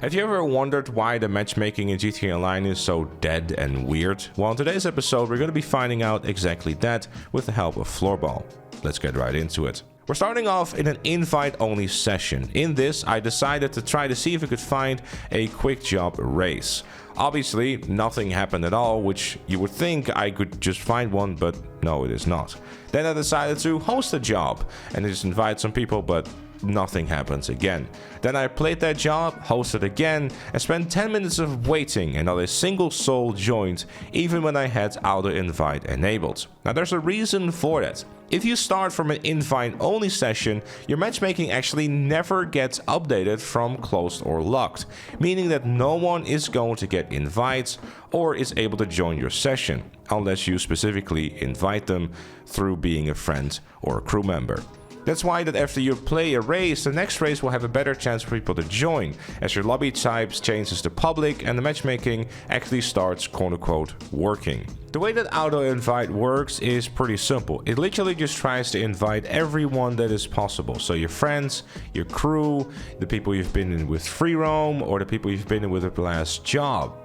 Have you ever wondered why the matchmaking in GTA Online is so dead and weird? Well, in today's episode, we're going to be finding out exactly that with the help of Floorball. Let's get right into it. We're starting off in an invite-only session. In this, I decided to try to see if we could find a quick job race. Obviously, nothing happened at all, which you would think I could just find one, but no, it is not. Then I decided to host a job and just invite some people, but nothing happens again. Then I played that job, hosted again, and spent 10 minutes of waiting and not a single soul joined, even when I had auto invite enabled. Now there's a reason for that. If you start from an invite only session, your matchmaking actually never gets updated from closed or locked, meaning that no one is going to get invites or is able to join your session, unless you specifically invite them through being a friend or a crew member. That's why that after you play a race, the next race will have a better chance for people to join, as your lobby types changes to public and the matchmaking actually starts quote-unquote working. The way that auto invite works is pretty simple. It literally just tries to invite everyone that is possible. So your friends, your crew, the people you've been in with free roam, or the people you've been in with the last job.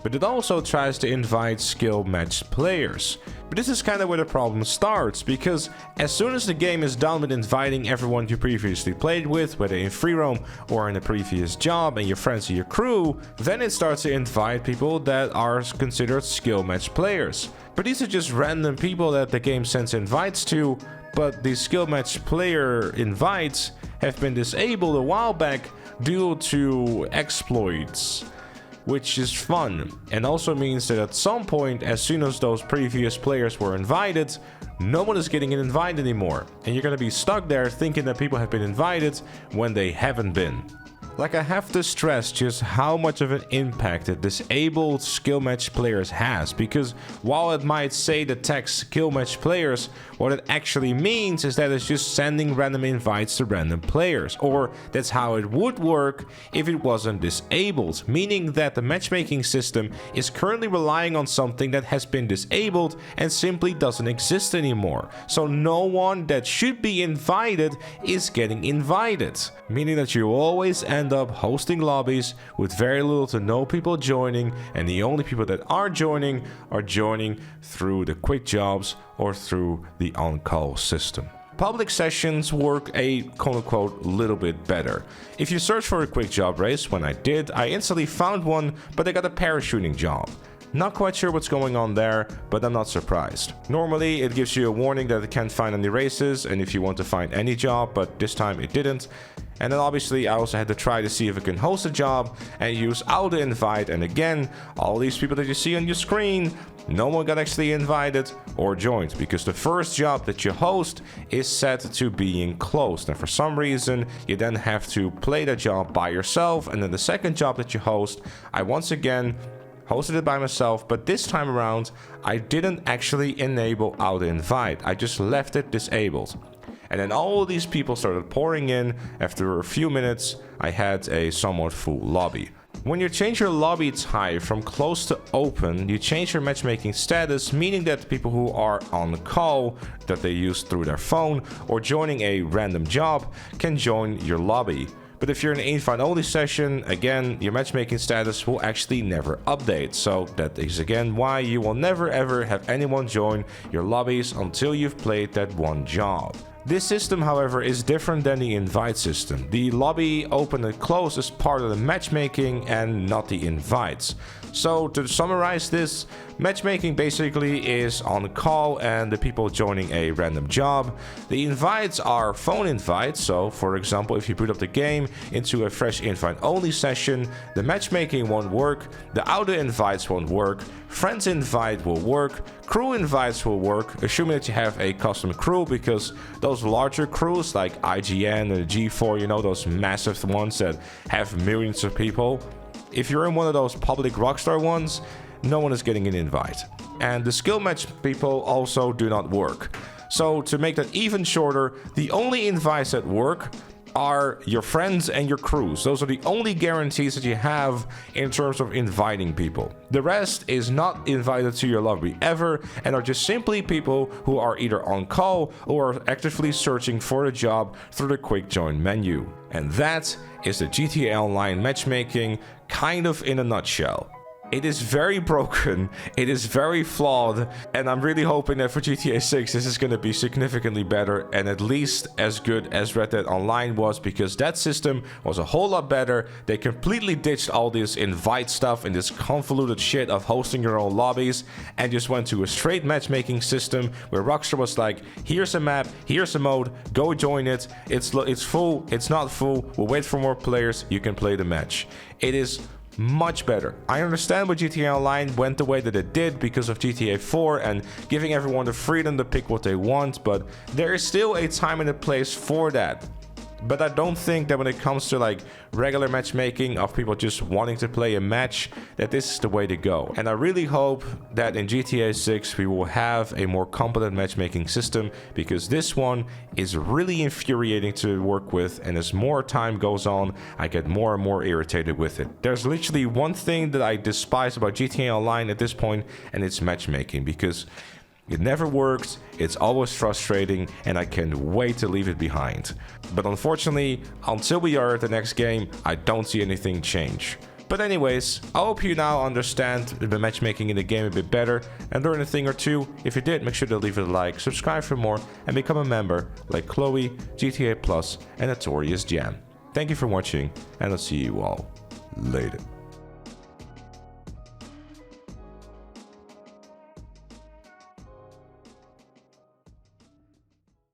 But it also tries to invite skill matched players. But this is kind of where the problem starts, because as soon as the game is done with inviting everyone you previously played with, whether in free roam or in a previous job, and your friends and your crew, then it starts to invite people that are considered skill matched players. But these are just random people that the game sends invites to, but these skill matched player invites have been disabled a while back due to exploits, which is fun, and also means that at some point, as soon as those previous players were invited, no one is getting an invite anymore, and you're gonna be stuck there thinking that people have been invited when they haven't been. Like, I have to stress just how much of an impact that disabled skill match players has, because while it might say the text skill match players, what it actually means is that it's just sending random invites to random players, or that's how it would work if it wasn't disabled, meaning that the matchmaking system is currently relying on something that has been disabled and simply doesn't exist anymore. So no one that should be invited is getting invited, meaning that you always end up hosting lobbies with very little to no people joining, and the only people that are joining through the quick jobs or through the on-call system. Public sessions work a quote-unquote little bit better. If you search for a quick job race, when I did, I instantly found one, but I got a parachuting job. Not quite sure what's going on there, but I'm not surprised. Normally, it gives you a warning that it can't find any races, and if you want to find any job, but this time it didn't. And then obviously I also had to try to see if I can host a job and use auto invite, and again, all these people that you see on your screen, no one got actually invited or joined, because the first job that you host is set to being closed, and for some reason you then have to play that job by yourself. And then the second job that you host, I once again hosted it by myself, but this time around I didn't actually enable auto invite, I just left it disabled. And then all these people started pouring in. After a few minutes, I had a somewhat full lobby. When you change your lobby type from closed to open, you change your matchmaking status, meaning that people who are on call that they use through their phone or joining a random job can join your lobby. But if you're in an invite-only session, again, your matchmaking status will actually never update. So that is again why you will never ever have anyone join your lobbies until you've played that one job. This system, however, is different than the invite system. The lobby open and close is part of the matchmaking and not the invites. So to summarize this, matchmaking basically is on call and the people joining a random job. The invites are phone invites, so for example, if you boot up the game into a fresh invite-only session, the matchmaking won't work, the auto invites won't work, friends invite will work, crew invites will work, assuming that you have a custom crew, because those larger crews like IGN and G4, you know, those massive ones that have millions of people, if you're in one of those public Rockstar ones, no one is getting an invite. And the skill match people also do not work. So to make that even shorter, the only invites that work are your friends and your crews. Those are the only guarantees that you have in terms of inviting people. The rest is not invited to your lobby ever and are just simply people who are either on call or are actively searching for a job through the quick join menu. And that is the GTA Online matchmaking kind of in a nutshell. It is very broken, it is very flawed, and I'm really hoping that for GTA 6 this is going to be significantly better and at least as good as Red Dead Online was, because that system was a whole lot better. They completely ditched all this invite stuff and this convoluted shit of hosting your own lobbies and just went to a straight matchmaking system where Rockstar was like, here's a map, here's a mode, go join it, it's full, it's not full, we'll wait for more players, you can play the match. It is much better. I understand why GTA Online went the way that it did because of GTA 4 and giving everyone the freedom to pick what they want, but there is still a time and a place for that. But I don't think that when it comes to like regular matchmaking of people just wanting to play a match, that this is the way to go. And I really hope that in GTA 6 we will have a more competent matchmaking system, because this one is really infuriating to work with, and as more time goes on I get more and more irritated with it. There's literally one thing that I despise about GTA Online at this point, and it's matchmaking, because it never works, it's always frustrating, and I can't wait to leave it behind. But unfortunately, until we are at the next game, I don't see anything change. But anyways, I hope you now understand the matchmaking in the game a bit better and learn a thing or two. If you did, make sure to leave it a like, subscribe for more, and become a member like Chloe, GTA Plus, and Notorious Jam. Thank you for watching, and I'll see you all later.